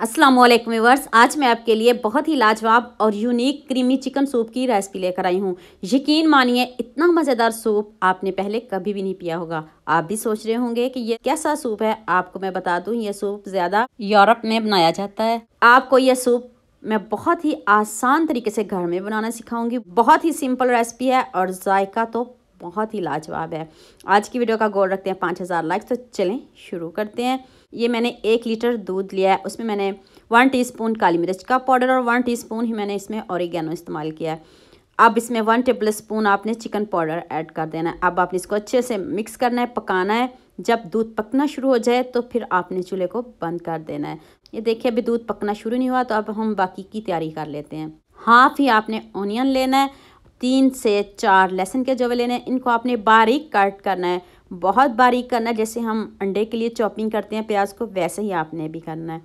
अस्सलाम वालेकुम व्यूअर्स। आज मैं आपके लिए बहुत ही लाजवाब और यूनिक क्रीमी चिकन सूप की रेसिपी लेकर आई हूँ। यकीन मानिए इतना मज़ेदार सूप आपने पहले कभी भी नहीं पिया होगा। आप भी सोच रहे होंगे कि ये कैसा सूप है। आपको मैं बता दूँ, ये सूप ज़्यादा यूरोप में बनाया जाता है। आपको ये सूप मैं बहुत ही आसान तरीके से घर में बनाना सिखाऊंगी। बहुत ही सिंपल रेसिपी है और जायका तो बहुत ही लाजवाब है। आज की वीडियो का गोल रखते हैं 5000 लाइक्स। तो चलें शुरू करते हैं। ये मैंने 1 लीटर दूध लिया है, उसमें मैंने 1 टीस्पून काली मिर्च का पाउडर और 1 टीस्पून ही मैंने इसमें ऑरिगेनो इस्तेमाल किया है। अब इसमें 1 टेबल स्पून आपने चिकन पाउडर ऐड कर देना है। अब आपने इसको अच्छे से मिक्स करना है, पकाना है। जब दूध पकना शुरू हो जाए तो फिर आपने चूल्हे को बंद कर देना है। ये देखिए अभी दूध पकना शुरू नहीं हुआ, तो अब हम बाकी की तैयारी कर लेते हैं। हाफ ही आपने ऑनियन लेना है, 3 से 4 लहसुन के जवे लेने हैं। इनको आपने बारीक कट करना है, बहुत बारीक करना है। जैसे हम अंडे के लिए चॉपिंग करते हैं प्याज को, वैसे ही आपने भी करना है।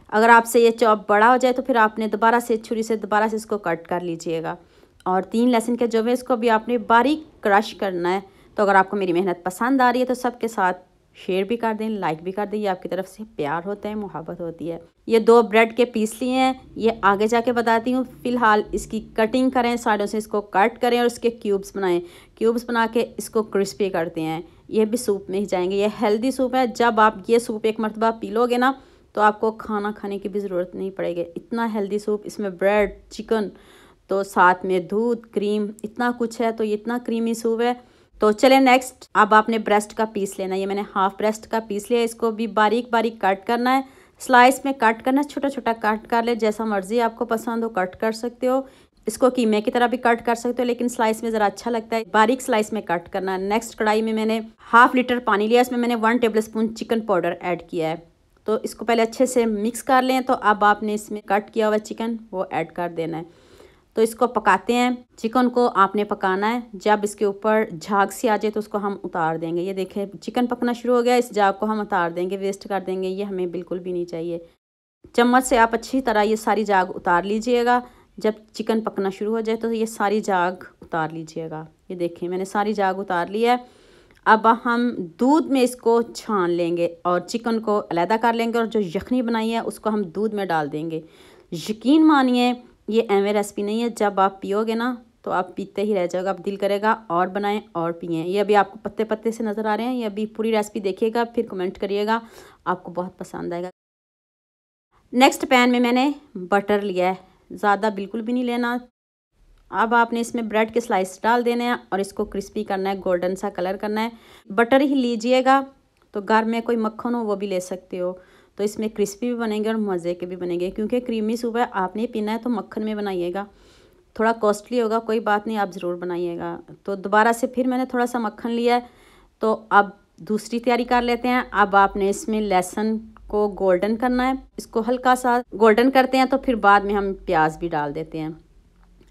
अगर आपसे ये चॉप बड़ा हो जाए तो फिर आपने दोबारा से छुरी से दोबारा से इसको कट कर लीजिएगा। और 3 लहसुन के जवे, इसको भी आपने बारीक क्रश करना है। तो अगर आपको मेरी मेहनत पसंद आ रही है तो सबके साथ शेयर भी कर दें, लाइक भी कर दें। ये आपकी तरफ से प्यार होता है, मोहब्बत होती है। ये 2 ब्रेड के पीस लिए हैं, ये आगे जाके बताती हूँ। फ़िलहाल इसकी कटिंग करें, साइडों से इसको कट करें और इसके क्यूब्स बनाएं। क्यूब्स बना के इसको क्रिस्पी करते हैं। ये भी सूप में ही जाएंगे। ये हेल्दी सूप है। जब आप ये सूप एक मरतबा पी लोगे ना तो आपको खाना खाने की भी ज़रूरत नहीं पड़ेगी। इतना हेल्दी सूप, इसमें ब्रेड, चिकन, तो साथ में दूध, क्रीम, इतना कुछ है। तो ये इतना क्रीमी सूप है। तो चले नेक्स्ट, अब आपने ब्रेस्ट का पीस लेना है। ये मैंने हाफ ब्रेस्ट का पीस लिया। इसको भी बारीक बारीक कट करना है, स्लाइस में कट करना है, छोटा छोटा कट कर ले। जैसा मर्जी आपको पसंद हो कट कर सकते हो। इसको कीमे की तरह भी कट कर सकते हो, लेकिन स्लाइस में ज़रा अच्छा लगता है। बारीक स्लाइस में कट करना है। नेक्स्ट कढ़ाई में मैंने हाफ लीटर पानी लिया, इसमें मैंने 1 table spoon chicken powder add किया है। तो इसको पहले अच्छे से मिक्स कर लें। तो अब आपने इसमें कट किया हुआ चिकन वो ऐड कर देना है। तो इसको पकाते हैं। चिकन को आपने पकाना है। जब इसके ऊपर झाग सी आ जाए तो उसको हम उतार देंगे। ये देखें चिकन पकना शुरू हो गया, इस झाग को हम उतार देंगे, वेस्ट कर देंगे। ये हमें बिल्कुल भी नहीं चाहिए। चम्मच से आप अच्छी तरह ये सारी झाग उतार लीजिएगा। जब चिकन पकना शुरू हो जाए तो ये सारी झाग उतार लीजिएगा। ये देखें मैंने सारी झाग उतार ली है। अब हम दूध में इसको छान लेंगे और चिकन को अलहदा कर लेंगे और जो यखनी बनाई है उसको हम दूध में डाल देंगे। यकीन मानिए ये एवं रेसिपी नहीं है। जब आप पियोगे ना तो आप पीते ही रह जाओगे, आप दिल करेगा और बनाएं और पिएं। ये अभी आपको पत्ते पत्ते से नज़र आ रहे हैं। ये अभी पूरी रेसिपी देखिएगा, फिर कमेंट करिएगा, आपको बहुत पसंद आएगा। नेक्स्ट पैन में मैंने बटर लिया है, ज़्यादा बिल्कुल भी नहीं लेना। अब आपने इसमें ब्रेड के स्लाइस डाल देने हैं और इसको क्रिस्पी करना है, गोल्डन सा कलर करना है। बटर ही लीजिएगा, तो घर में कोई मक्खन हो वो भी ले सकते हो। तो इसमें क्रिस्पी भी बनेंगे और मज़े के भी बनेंगे। क्योंकि क्रीमी सूप है, आपने पीना है तो मक्खन में बनाइएगा। थोड़ा कॉस्टली होगा, कोई बात नहीं, आप ज़रूर बनाइएगा। तो दोबारा से फिर मैंने थोड़ा सा मक्खन लिया है। तो अब दूसरी तैयारी कर लेते हैं। अब आपने इसमें लहसुन को गोल्डन करना है। इसको हल्का सा गोल्डन करते हैं तो फिर बाद में हम प्याज भी डाल देते हैं।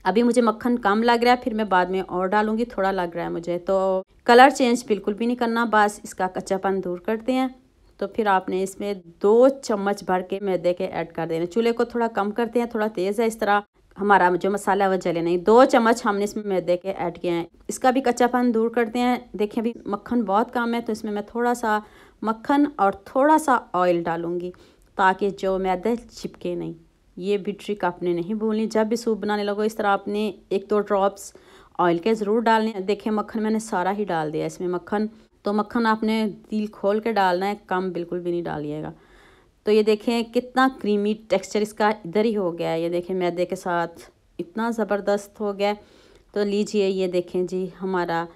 अभी मुझे मक्खन कम लग रहा है, फिर मैं बाद में और डालूंगी। थोड़ा लग रहा है मुझे, तो कलर चेंज बिल्कुल भी नहीं करना, बस इसका कच्चापन दूर करते हैं। तो फिर आपने इसमें 2 चम्मच भर के मैदे के ऐड कर देने। चूल्हे को थोड़ा कम करते हैं, थोड़ा तेज़ है, इस तरह हमारा जो मसाला है वो जले नहीं। 2 चम्मच हमने इसमें मैदे के ऐड किए हैं। इसका भी कच्चापन दूर करते हैं। देखिए अभी मक्खन बहुत कम है, तो इसमें मैं थोड़ा सा मक्खन और थोड़ा सा ऑयल डालूँगी ताकि जो मैदा चिपके नहीं। ये भी ट्रिक आपने नहीं भूलनी। जब भी सूप बनाने लगो इस तरह आपने 1-2 ड्रॉप्स ऑयल के ज़रूर डालने। देखिए मक्खन मैंने सारा ही डाल दिया इसमें। मक्खन तो मक्खन आपने दिल खोल के डालना है, कम बिल्कुल भी नहीं डालिएगा। तो ये देखें कितना क्रीमी टेक्सचर इसका इधर ही हो गया है। ये देखें मैदे के साथ इतना ज़बरदस्त हो गया। तो लीजिए ये देखें जी, हमारा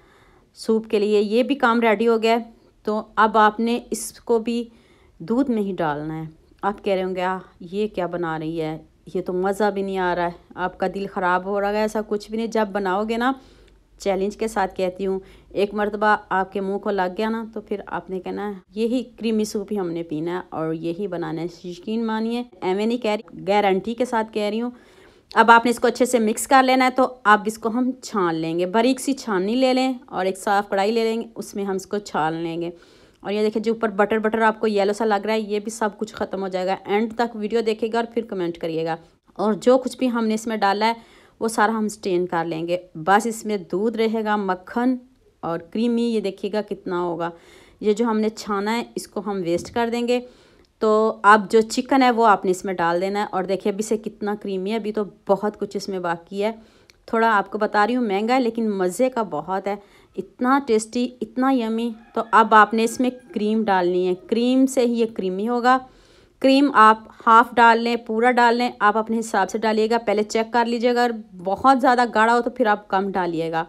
सूप के लिए ये भी काम रेडी हो गया। तो अब आपने इसको भी दूध में ही डालना है। आप कह रहे होंगे ये क्या बना रही है, ये तो मज़ा भी नहीं आ रहा है, आपका दिल ख़राब हो रहा है। ऐसा कुछ भी नहीं। जब बनाओगे ना, चैलेंज के साथ कहती हूँ, एक मरतबा आपके मुंह को लग गया ना तो फिर आपने कहना है यही क्रीमी सूप ही हमने पीना है और यही बनाना है। यकीन मानिए, एवं नहीं कह रही, गारंटी के साथ कह रही हूँ। अब आपने इसको अच्छे से मिक्स कर लेना है। तो अब इसको हम छान लेंगे। बारीक सी छाननी ले लें और एक साफ़ कढ़ाई ले लेंगे, उसमें हम इसको छान लेंगे। और ये देखिए जो ऊपर बटर बटर आपको येलो सा लग रहा है, ये भी सब कुछ ख़त्म हो जाएगा। एंड तक वीडियो देखिएगा और फिर कमेंट करिएगा। और जो कुछ भी हमने इसमें डाला है वो सारा हम स्टेन कर लेंगे। बस इसमें दूध रहेगा, मक्खन और क्रीमी। ये देखिएगा कितना होगा। ये जो हमने छाना है इसको हम वेस्ट कर देंगे। तो आप जो चिकन है वो आपने इसमें डाल देना है। और देखिए अभी से कितना क्रीमी है, अभी तो बहुत कुछ इसमें बाकी है। थोड़ा आपको बता रही हूँ महंगा है लेकिन मज़े का बहुत है, इतना टेस्टी, इतना यमी। तो अब आपने इसमें क्रीम डालनी है, क्रीम से ही ये क्रीमी होगा। क्रीम आप हाफ़ डाल लें, पूरा डाल लें, आप अपने हिसाब से डालिएगा। पहले चेक कर लीजिएगा, अगर बहुत ज़्यादा गाढ़ा हो तो फिर आप कम डालिएगा।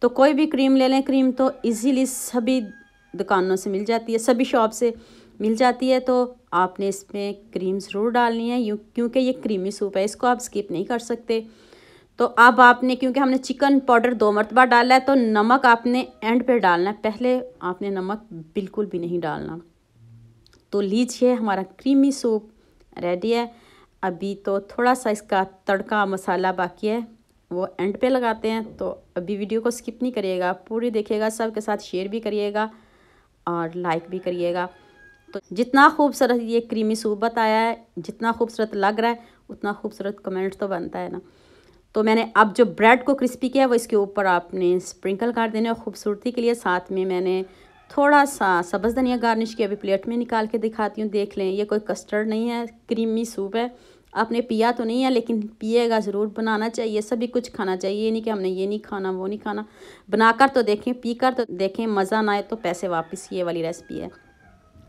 तो कोई भी क्रीम ले लें, क्रीम तो इजीली सभी दुकानों से मिल जाती है, सभी शॉप से मिल जाती है। तो आपने इसमें क्रीम ज़रूर डालनी है क्योंकि ये क्रीमी सूप है, इसको आप स्किप नहीं कर सकते। तो अब आपने, क्योंकि हमने चिकन पाउडर 2 मरतबा डाला है, तो नमक आपने एंड पे डालना है, पहले आपने नमक बिल्कुल भी नहीं डालना। तो लीजिए हमारा क्रीमी सूप रेडी है। अभी तो थोड़ा सा इसका तड़का मसाला बाकी है, वो एंड पे लगाते हैं। तो अभी वीडियो को स्किप नहीं करिएगा, पूरी देखिएगा, सबके साथ शेयर भी करिएगा और लाइक भी करिएगा। तो जितना खूबसूरत ये क्रीमी सूप बताया है, जितना खूबसूरत लग रहा है, उतना खूबसूरत कमेंट तो बनता है ना। तो मैंने अब जो ब्रेड को क्रिस्पी किया है वो इसके ऊपर आपने स्प्रिंकल कर देने और ख़ूबसूरती के लिए। साथ में मैंने थोड़ा सा सब्ज़ धनिया गार्निश किया, अभी प्लेट में निकाल के दिखाती हूँ, देख लें। ये कोई कस्टर्ड नहीं है, क्रीमी सूप है। आपने पिया तो नहीं है लेकिन पिएगा ज़रूर, बनाना चाहिए, सभी कुछ खाना चाहिए। ये नहीं कि हमने ये नहीं खाना वो नहीं खाना, बनाकर तो देखें, पी कर तो देखें, मज़ा ना आए तो पैसे वापस, ये वाली रेसिपी है।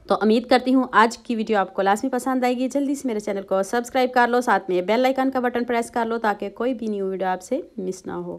तो उम्मीद करती हूँ आज की वीडियो आपको लाजमी पसंद आएगी। जल्दी से मेरे चैनल को सब्सक्राइब कर लो, साथ में बेल आइकन का बटन प्रेस कर लो ताकि कोई भी न्यू वीडियो आपसे मिस ना हो।